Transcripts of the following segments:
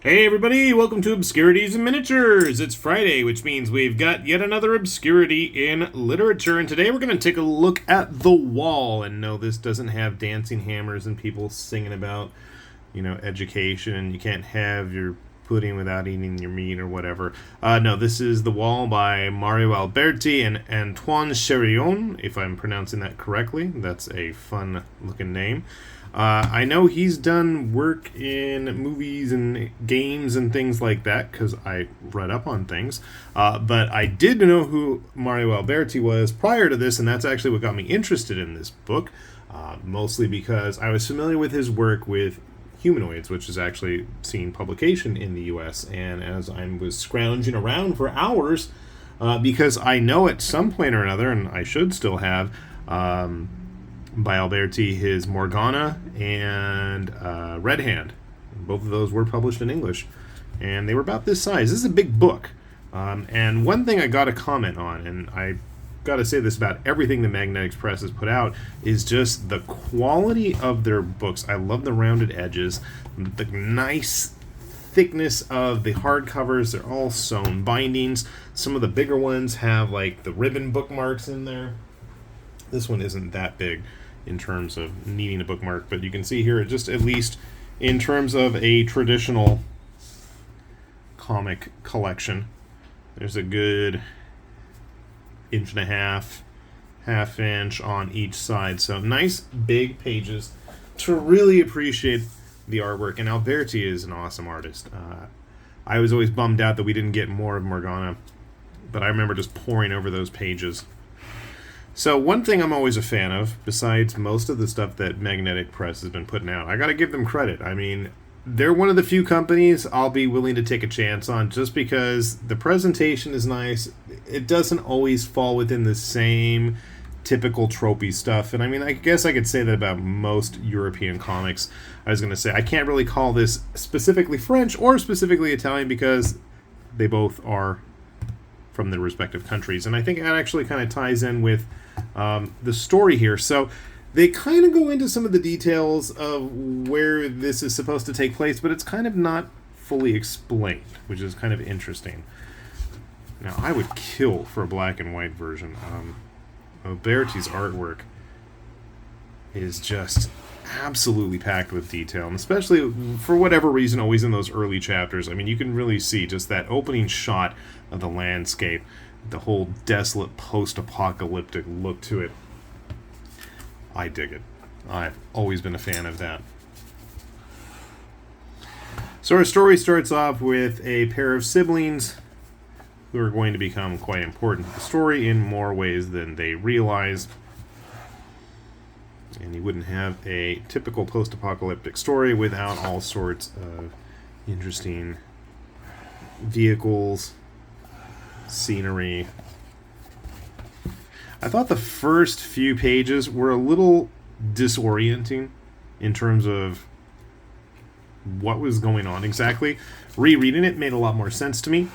Hey everybody, welcome to Obscurities and Miniatures! It's Friday, which means we've got yet another obscurity in literature, and today we're going to take a look at The Wall. And no, this doesn't have dancing hammers and people singing about, education, and you can't have your pudding without eating your meat or whatever. No, this is The Wall by Mario Alberti and Antoine Cherion, if I'm pronouncing that correctly. That's a fun-looking name. I know he's done work in movies and games and things like that, because I read up on things. But I did know who Mario Alberti was prior to this, and that's actually what got me interested in this book. Mostly because I was familiar with his work with Humanoids, which is actually seen publication in the US. And as I was scrounging around for hours, because I know at some point or another, and I should still have, by Alberti, his Morgana and Red Hand. Both of those were published in English, and they were about this size. This is a big book. And one thing I got to comment on, and I got to say this about everything the Magnetic Press has put out, is just the quality of their books. I love the rounded edges, the nice thickness of the hardcovers. They're all sewn bindings. Some of the bigger ones have like the ribbon bookmarks in there. This one isn't that big in terms of needing a bookmark, but you can see here, just at least in terms of a traditional comic collection, there's a good inch and a half inch on each side. So nice big pages to really appreciate the artwork. And Alberti is an awesome artist. I was always bummed out that we didn't get more of Morgana, but I remember just poring over those pages. So one thing I'm always a fan of, besides most of the stuff that Magnetic Press has been putting out, I got to give them credit. I mean, they're one of the few companies I'll be willing to take a chance on, just because the presentation is nice. It doesn't always fall within the same typical tropey stuff. And I mean, I guess I could say that about most European comics. I was going to say, I can't really call this specifically French or specifically Italian, because they both are from their respective countries. And I think that actually kind of ties in with the story here. So they kind of go into some of the details of where this is supposed to take place, but it's kind of not fully explained, which is kind of interesting. Now, I would kill for a black and white version. Alberti's artwork is just absolutely packed with detail, and especially for whatever reason, always in those early chapters. I mean, you can really see just that opening shot of the landscape, the whole desolate post-apocalyptic look to it. I dig it. I've always been a fan of that. So our story starts off with a pair of siblings who are going to become quite important to the story in more ways than they realize. And you wouldn't have a typical post-apocalyptic story without all sorts of interesting vehicles, scenery. I thought the first few pages were a little disorienting in terms of what was going on exactly. Rereading it made a lot more sense to me.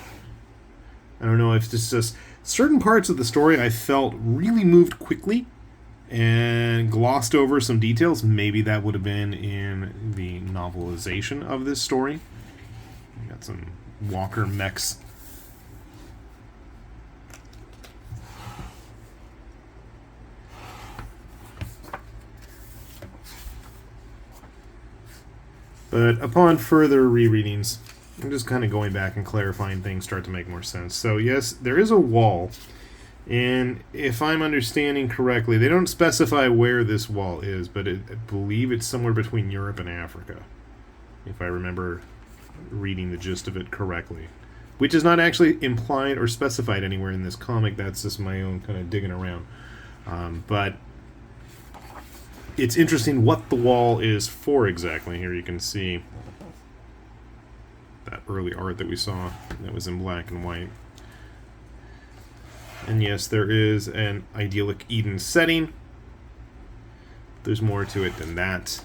I don't know if it's just certain parts of the story I felt really moved quickly and glossed over some details. Maybe that would have been in the novelization of this story. We got some Walker mechs. But upon further rereadings, I'm just kind of going back and clarifying things start to make more sense. So yes, there is a wall. And if I'm understanding correctly, they don't specify where this wall is, but I believe it's somewhere between Europe and Africa, if I remember reading the gist of it correctly. Which is not actually implied or specified anywhere in this comic. That's just my own kind of digging around. But it's interesting what the wall is for exactly. Here you can see that early art that we saw that was in black and white. And yes, there is an idyllic Eden setting. There's more to it than that.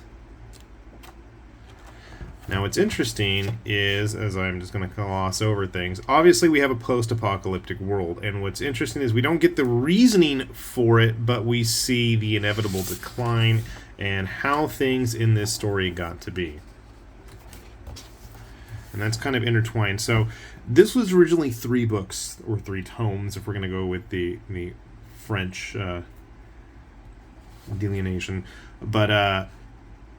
Now what's interesting is, as I'm just going to gloss over things, obviously we have a post-apocalyptic world, and what's interesting is we don't get the reasoning for it, but we see the inevitable decline and how things in this story got to be. and that's kind of intertwined. So this was originally 3 books, or 3 tomes, if we're going to go with the French delineation. But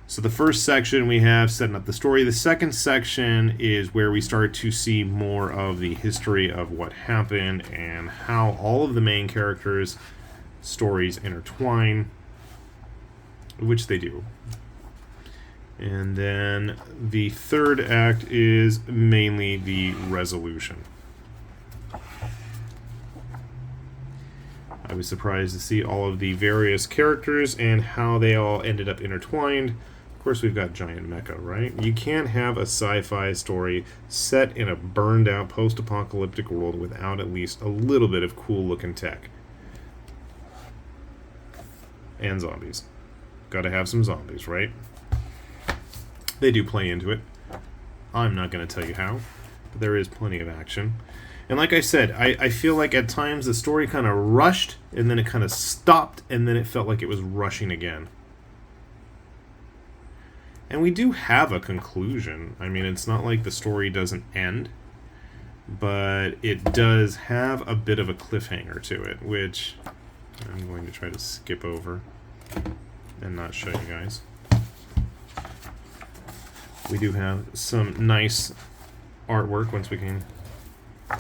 so the first section we have setting up the story. The second section is where we start to see more of the history of what happened and how all of the main characters' stories intertwine, which they do. And then the third act is mainly the resolution. I was surprised to see all of the various characters and how they all ended up intertwined. Of course, we've got giant mecha, right? You can't have a sci-fi story set in a burned-out post-apocalyptic world without at least a little bit of cool-looking tech. And zombies. Gotta have some zombies, right? They do play into it. I'm not going to tell you how, but there is plenty of action. And like I said, I feel like at times the story kind of rushed, and then it kind of stopped, and then it felt like it was rushing again. And we do have a conclusion. I mean, it's not like the story doesn't end, but it does have a bit of a cliffhanger to it, which I'm going to try to skip over and not show you guys. We do have some nice artwork once we can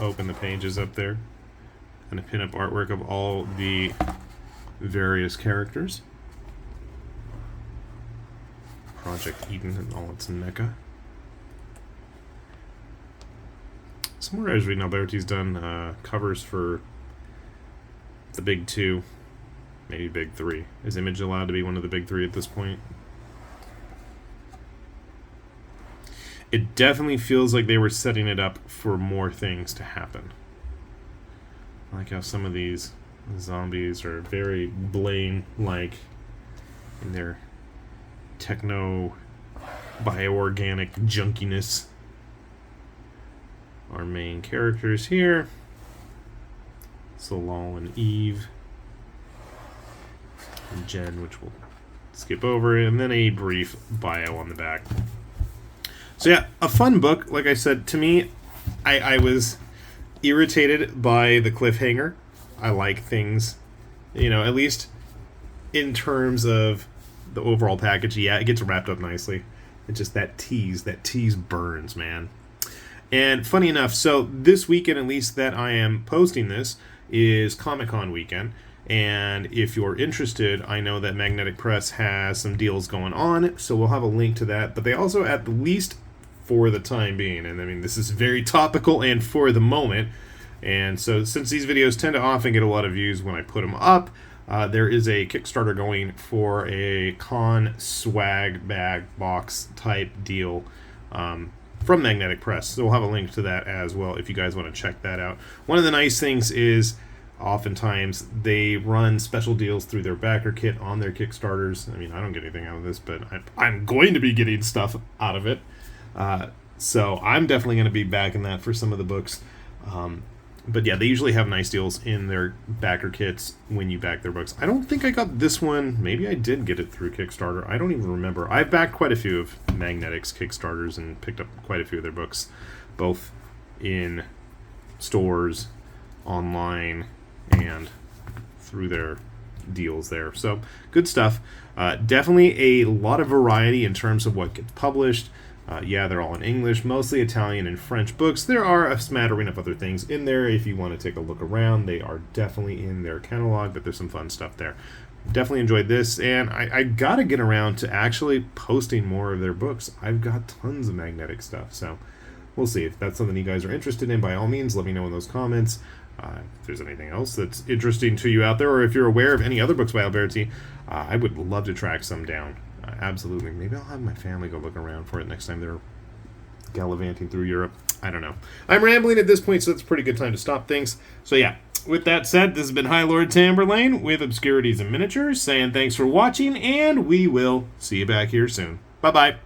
open the pages up there. And a pin-up artwork of all the various characters. Project Eden and all its mecha. Somewhere I was reading Alberti's done covers for the big 2, maybe big 3. Is Image allowed to be one of the big 3 at this point? It definitely feels like they were setting it up for more things to happen. I like how some of these zombies are very Blaine-like in their techno bioorganic junkiness. Our main characters here, Solal and Eve, and Jen, which we'll skip over, and then a brief bio on the back. So yeah, a fun book. Like I said, to me, I was irritated by the cliffhanger. I like things, you know, at least in terms of the overall package. Yeah, it gets wrapped up nicely. It's just that tease burns, man. And funny enough, so this weekend, at least that I am posting this, is Comic-Con weekend. And if you're interested, I know that Magnetic Press has some deals going on, so we'll have a link to that. But they also, at least for the time being, and I mean, this is very topical and for the moment, and so since these videos tend to often get a lot of views when I put them up, there is a Kickstarter going for a con swag bag box type deal from Magnetic Press. So we'll have a link to that as well if you guys want to check that out. One of the nice things is oftentimes they run special deals through their backer kit on their Kickstarters. I mean, I don't get anything out of this, but I'm going to be getting stuff out of it. So I'm definitely going to be backing that for some of the books. But yeah, they usually have nice deals in their backer kits when you back their books. I don't think I got this one. Maybe I did get it through Kickstarter. I don't even remember. I've backed quite a few of Magnetic's Kickstarters and picked up quite a few of their books, both in stores, online, and through their deals there. So good stuff. Definitely a lot of variety in terms of what gets published. Yeah, they're all in English, mostly Italian and French books. There are a smattering of other things in there if you want to take a look around. They are definitely in their catalog, but there's some fun stuff there. Definitely enjoyed this, and I got to get around to actually posting more of their books. I've got tons of Magnetic stuff, so we'll see. If that's something you guys are interested in, by all means, let me know in those comments. If there's anything else that's interesting to you out there, or if you're aware of any other books by Alberti, I would love to track some down. Absolutely. Maybe I'll have my family go look around for it next time they're gallivanting through Europe. I don't know. I'm rambling at this point, so it's a pretty good time to stop things. So yeah, with that said, this has been High Lord Tamberlane with Obscurities and Miniatures, saying thanks for watching, and we will see you back here soon. Bye-bye.